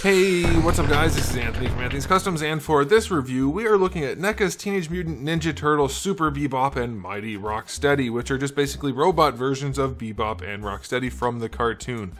Hey, what's up guys? This is Anthony from Anthony's Customs, and for this review, we are looking at NECA's Teenage Mutant Ninja Turtles Super Bebop and Mighty Rocksteady, which are just basically robot versions of Bebop and Rocksteady from the cartoon.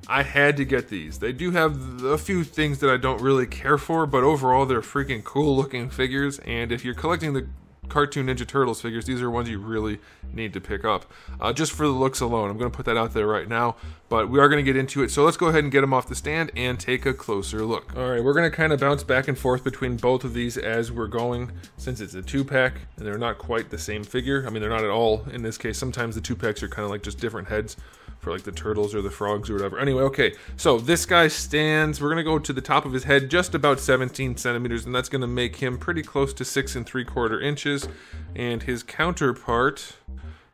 I had to get these. They do have a few things that I don't really care for, but overall they're freaking cool looking figures, and if you're collecting the cartoon Ninja Turtles figures, these are ones you really need to pick up. Just for the looks alone, I'm going to put that out there right now, but we are going to get into it, so let's go ahead and get them off the stand and take a closer look. Alright, we're going to kind of bounce back and forth between both of these as we're going, since it's a 2-pack, and they're not quite the same figure. I mean, they're not at all in this case. Sometimes the 2-packs are kind of like just different heads for like the turtles or the frogs or whatever. Anyway, okay, so this guy stands, we're gonna go to the top of his head just about 17 centimeters, and that's gonna make him pretty close to 6 3/4 inches, and his counterpart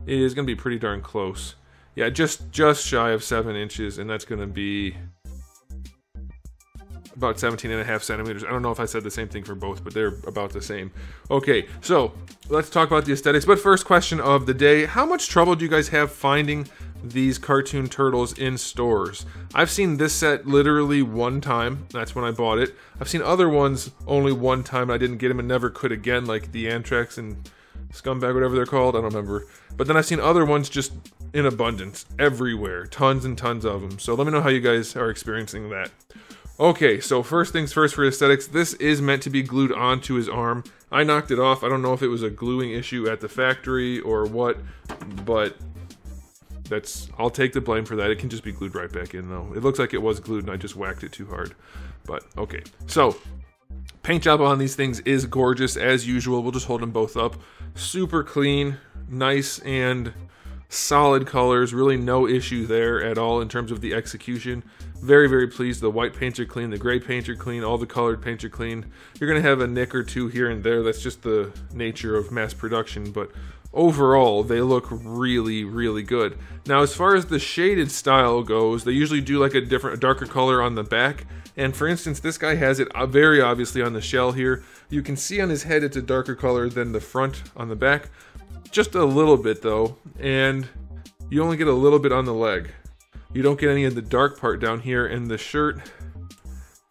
is gonna be pretty darn close. Yeah, just shy of 7 inches, and that's gonna be about 17.5 centimeters. I don't know if I said the same thing for both, but they're about the same. Okay, so let's talk about the aesthetics, but first question of the day: how much trouble do you guys have finding these cartoon turtles in stores? I've seen this set literally one time. That's when I bought it. I've seen other ones only one time, and I didn't get them and never could again, like the Anthrax and Scumbag, whatever they're called. I don't remember. But then I've seen other ones just in abundance everywhere, tons and tons of them. So let me know how you guys are experiencing that. Okay, so first things first for aesthetics, this is meant to be glued onto his arm. I knocked it off. I don't know if it was a gluing issue at the factory or what, but I'll take the blame for that. It can just be glued right back in though. It looks like it was glued and I just whacked it too hard. But okay, so paint job on these things is gorgeous as usual. We'll just hold them both up. Super clean, nice and solid colors. Really no issue there at all in terms of the execution. Very, very pleased. The white paints are clean, the gray paints are clean, all the colored paints are clean. You're gonna have a nick or two here and there. That's just the nature of mass production, but overall, they look really, really good. Now, as far as the shaded style goes, they usually do like a darker color on the back. And for instance, this guy has it very obviously on the shell here. You can see on his head it's a darker color than the front on the back. Just a little bit though. And you only get a little bit on the leg. You don't get any of the dark part down here. And the shirt,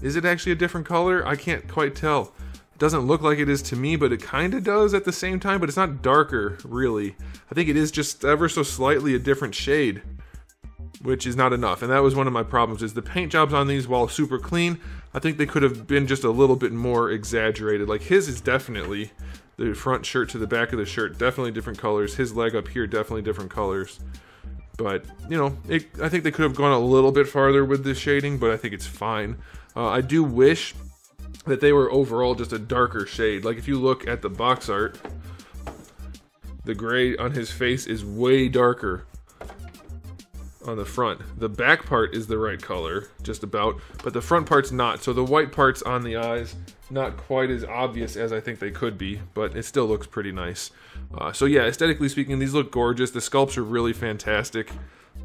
is it actually a different color? I can't quite tell. Doesn't look like it is to me, but it kind of does at the same time, but it's not darker, really. I think it is just ever so slightly a different shade, which is not enough, and that was one of my problems, is the paint jobs on these, while super clean, I think they could have been just a little bit more exaggerated. Like his is definitely, the front shirt to the back of the shirt, definitely different colors. His leg up here, definitely different colors. But, you know, I think they could have gone a little bit farther with the shading, but I think it's fine. I do wish that they were overall just a darker shade. Like if you look at the box art, the gray on his face is way darker on the front. The back part is the right color, just about, but the front part's not. So the white parts on the eyes, not quite as obvious as I think they could be, but it still looks pretty nice. So yeah, aesthetically speaking, these look gorgeous. The sculpts are really fantastic.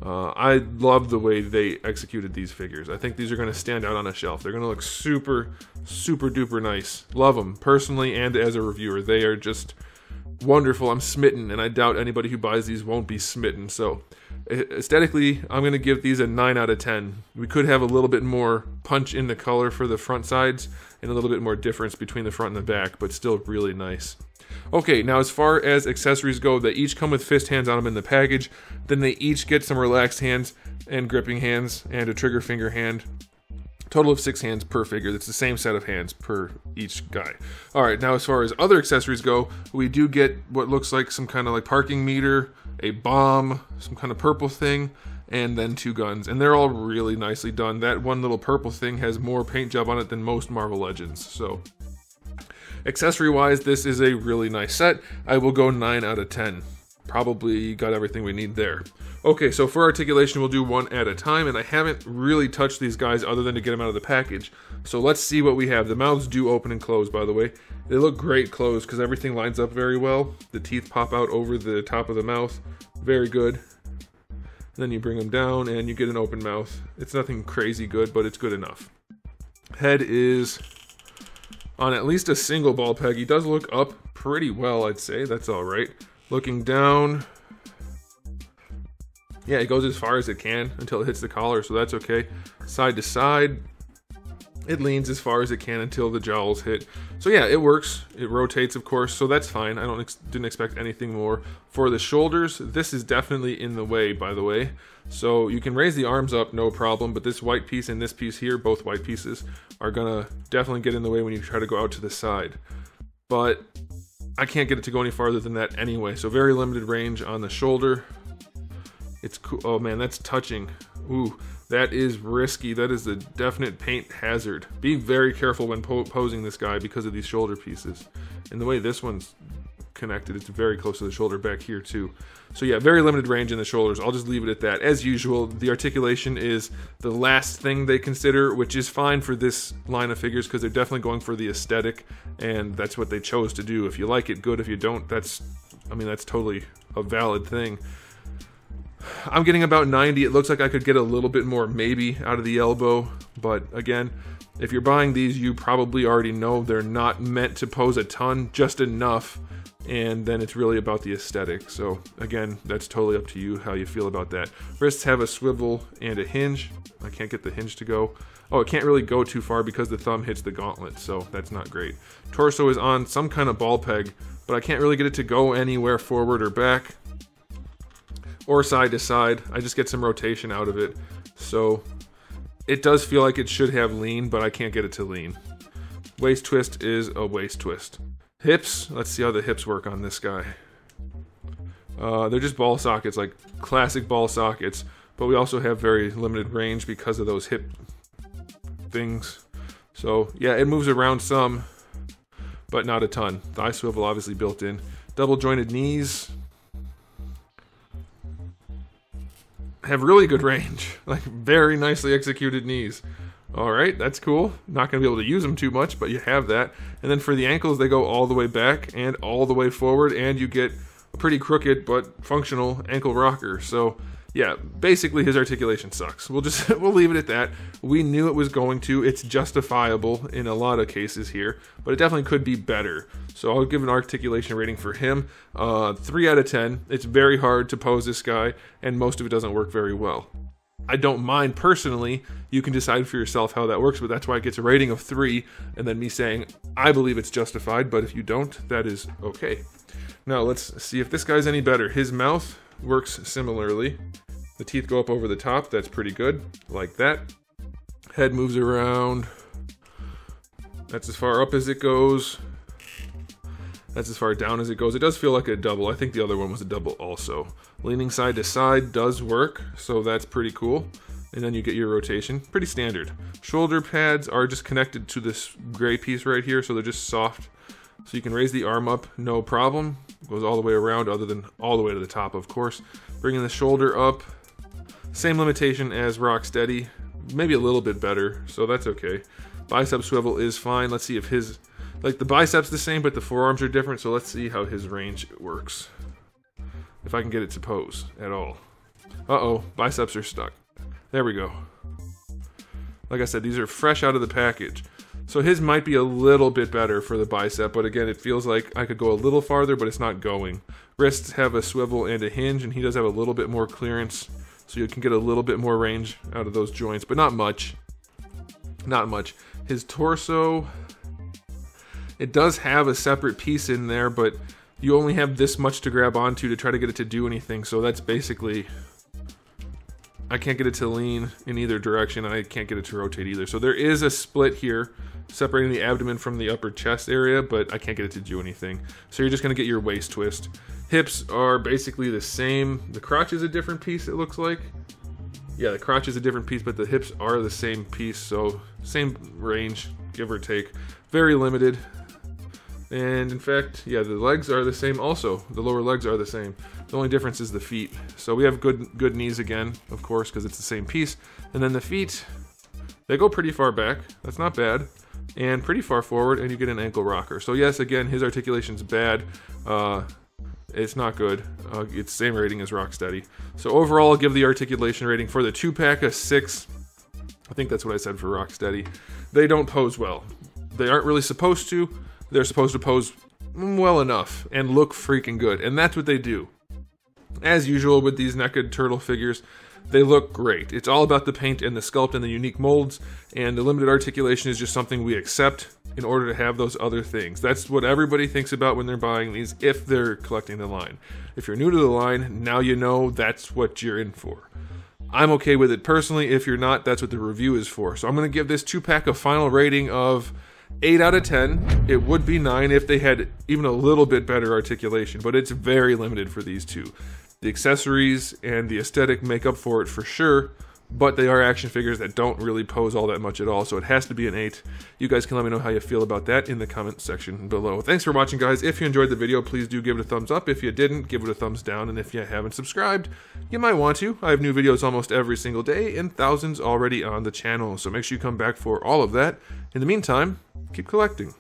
I love the way they executed these figures. I think these are going to stand out on a shelf. They're going to look super, super duper nice. Love them, personally and as a reviewer. They are just wonderful. I'm smitten, and I doubt anybody who buys these won't be smitten. So, aesthetically, I'm going to give these a 9 out of 10. We could have a little bit more punch in the color for the front sides, and a little bit more difference between the front and the back, but still really nice. Okay, now as far as accessories go, they each come with fist hands on them in the package. Then they each get some relaxed hands and gripping hands and a trigger finger hand. Total of 6 hands per figure. That's the same set of hands per each guy. Alright, now as far as other accessories go, we do get what looks like some kind of like parking meter, a bomb, some kind of purple thing, and then 2 guns. And they're all really nicely done. That one little purple thing has more paint job on it than most Marvel Legends. So, accessory wise, this is a really nice set. I will go 9 out of 10. Probably got everything we need there. Okay, so for articulation, we'll do one at a time, and I haven't really touched these guys other than to get them out of the package. So let's see what we have. The mouths do open and close, by the way. They look great closed because everything lines up very well. The teeth pop out over the top of the mouth. Very good. And then you bring them down and you get an open mouth. It's nothing crazy good, but it's good enough. Head is on at least a single ball peg. He does look up pretty well, I'd say. That's all right. Looking down, yeah, it goes as far as it can until it hits the collar, so that's okay. Side to side, It leans as far as it can until the jowls hit. So yeah, it works. It rotates, of course, so that's fine. I didn't expect anything more. For the shoulders, this is definitely in the way, by the way. So you can raise the arms up, no problem, but this white piece and this piece here, both white pieces, are gonna definitely get in the way when you try to go out to the side. But I can't get it to go any farther than that anyway, so very limited range on the shoulder. It's cool. Oh man, that's touching. Ooh, that is risky. That is a definite paint hazard. Be very careful when posing this guy because of these shoulder pieces. And the way this one's connected, it's very close to the shoulder back here too. So yeah, very limited range in the shoulders. I'll just leave it at that. As usual, the articulation is the last thing they consider, which is fine for this line of figures because they're definitely going for the aesthetic, and that's what they chose to do. If you like it, good. If you don't, that's totally a valid thing. I'm getting about 90. It looks like I could get a little bit more maybe out of the elbow, but again, if you're buying these, you probably already know they're not meant to pose a ton, just enough, and then it's really about the aesthetic. So again, that's totally up to you how you feel about that. Wrists have a swivel and a hinge. I can't get the hinge to go. Oh, it can't really go too far because the thumb hits the gauntlet, so that's not great. Torso is on some kind of ball peg, but I can't really get it to go anywhere forward or back or side to side. I just get some rotation out of it. So it does feel like it should have lean, but I can't get it to lean. Waist twist is a waist twist. Hips, let's see how the hips work on this guy. They're just ball sockets, like classic ball sockets, but we also have very limited range because of those hip things. So yeah, it moves around some, but not a ton. Thigh swivel obviously built in. Double jointed knees have really good range, like very nicely executed knees. All right, that's cool. Not gonna be able to use them too much, but you have that. And then for the ankles, they go all the way back and all the way forward, and you get a pretty crooked but functional ankle rocker. So yeah, basically his articulation sucks. We'll leave it at that. We knew it was going to. It's justifiable in a lot of cases here, but it definitely could be better. So I'll give an articulation rating for him 3 out of 10. It's very hard to pose this guy, and most of it doesn't work very well. I don't mind personally. You can decide for yourself how that works, but that's why it gets a rating of 3, and then me saying I believe it's justified, but if you don't, that is okay. Now let's see if this guy's any better. His mouth works similarly. The teeth go up over the top. That's pretty good. Like that. Head moves around. That's as far up as it goes. That's as far down as it goes. It does feel like a double. I think the other one was a double also. Leaning side to side does work, so that's pretty cool. And then you get your rotation. Pretty standard. Shoulder pads are just connected to this gray piece right here, so they're just soft. So you can raise the arm up, no problem. Goes all the way around, other than all the way to the top, of course. Bringing the shoulder up. Same limitation as Rocksteady. Maybe a little bit better, so that's okay. Bicep swivel is fine. Let's see if his... Like, the biceps the same, but the forearms are different, so let's see how his range works. If I can get it to pose at all. Uh-oh, biceps are stuck. There we go. Like I said, these are fresh out of the package. So his might be a little bit better for the bicep, but again, it feels like I could go a little farther, but it's not going. Wrists have a swivel and a hinge, and he does have a little bit more clearance, so you can get a little bit more range out of those joints, but not much. Not much. His torso... It does have a separate piece in there, but you only have this much to grab onto to try to get it to do anything, so that's basically... I can't get it to lean in either direction, and I can't get it to rotate either. So there is a split here, separating the abdomen from the upper chest area, but I can't get it to do anything. So you're just going to get your waist twist. Hips are basically the same. The crotch is a different piece, it looks like. Yeah, the crotch is a different piece, but the hips are the same piece, so same range, give or take. Very limited. And in fact, yeah, the legs are the same also. The lower legs are the same. The only difference is the feet. So we have good knees again, of course, because it's the same piece. And then the feet, they go pretty far back. That's not bad. And pretty far forward, and you get an ankle rocker. So yes, again, his articulation's bad. It's not good. It's the same rating as Rocksteady. So overall, I'll give the articulation rating for the 2-pack a 6. I think that's what I said for Rocksteady. They don't pose well. They aren't really supposed to. They're supposed to pose well enough and look freaking good, and that's what they do. As usual with these NECA turtle figures, they look great. It's all about the paint and the sculpt and the unique molds, and the limited articulation is just something we accept in order to have those other things. That's what everybody thinks about when they're buying these, if they're collecting the line. If you're new to the line, now you know that's what you're in for. I'm okay with it personally. If you're not, that's what the review is for. So I'm going to give this 2-pack a final rating of 8 out of 10. It would be 9 if they had even a little bit better articulation, but it's very limited for these two. The accessories and the aesthetic make up for it for sure, but they are action figures that don't really pose all that much at all, so it has to be an 8. You guys can let me know how you feel about that in the comment section below. Thanks for watching, guys. If you enjoyed the video, please do give it a thumbs up. If you didn't, give it a thumbs down, and if you haven't subscribed, you might want to. I have new videos almost every single day, and thousands already on the channel, so make sure you come back for all of that. In the meantime, keep collecting.